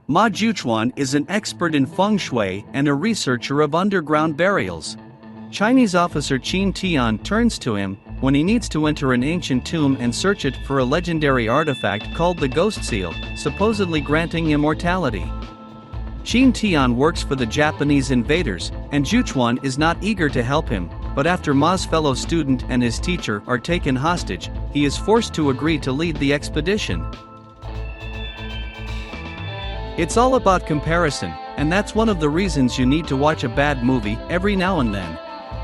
Ma Juchuan is an expert in feng shui and a researcher of underground burials. Chinese officer Qin Tian turns to him when he needs to enter an ancient tomb and search it for a legendary artifact called the Ghost Seal, supposedly granting immortality. Qin Tian works for the Japanese invaders, and Juchuan is not eager to help him, but after Ma's fellow student and his teacher are taken hostage, he is forced to agree to lead the expedition. It's all about comparison, and that's one of the reasons you need to watch a bad movie every now and then.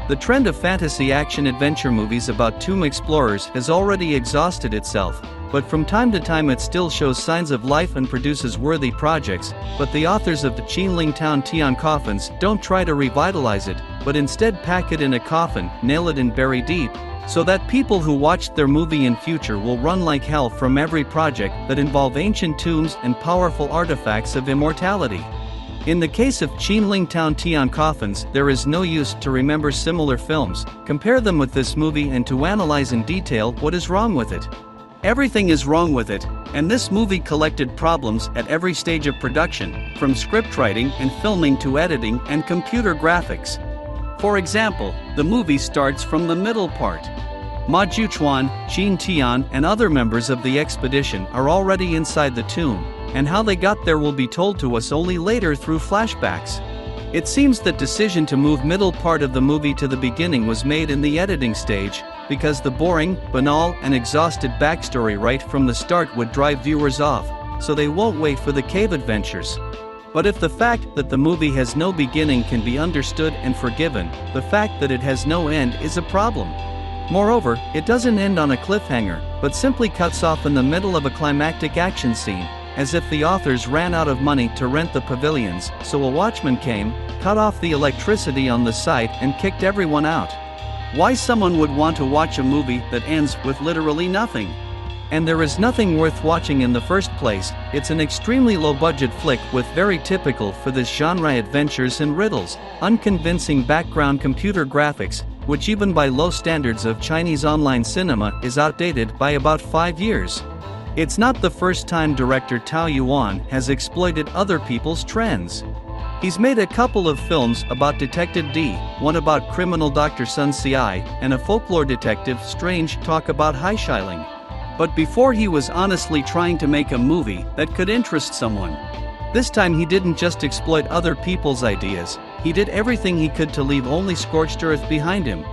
The trend of fantasy action-adventure movies about tomb explorers has already exhausted itself, but from time to time it still shows signs of life and produces worthy projects, but the authors of the Qinling Town Tiancoffins don't try to revitalize it, but instead pack it in a coffin, nail it and bury deep, so that people who watched their movie in future will run like hell from every project that involve ancient tombs and powerful artifacts of immortality. In the case of Qinling Town Tiancoffins, there is no use to remember similar films, compare them with this movie and to analyze in detail what is wrong with it. Everything is wrong with it, and this movie collected problems at every stage of production, from scriptwriting and filming to editing and computer graphics. For example, the movie starts from the middle part. Ma Juchuan, Qin Tian and other members of the expedition are already inside the tomb, and how they got there will be told to us only later through flashbacks. It seems that decision to move middle part of the movie to the beginning was made in the editing stage, because the boring, banal and exhausted backstory right from the start would drive viewers off, so they won't wait for the cave adventures. But if the fact that the movie has no beginning can be understood and forgiven, the fact that it has no end is a problem. Moreover, it doesn't end on a cliffhanger, but simply cuts off in the middle of a climactic action scene, as if the authors ran out of money to rent the pavilions, so a watchman came, cut off the electricity on the site and kicked everyone out. Why someone would want to watch a movie that ends with literally nothing? And there is nothing worth watching in the first place. It's an extremely low-budget flick with very typical for this genre adventures and riddles, unconvincing background computer graphics, which even by low standards of Chinese online cinema is outdated by about 5 years. It's not the first time director Tao Yuan has exploited other people's trends. He's made a couple of films about Detective D, one about criminal Dr. Sun Xiai, and a folklore detective Strange Talk about Haishailing. But before he was honestly trying to make a movie that could interest someone. This time he didn't just exploit other people's ideas, he did everything he could to leave only scorched earth behind him,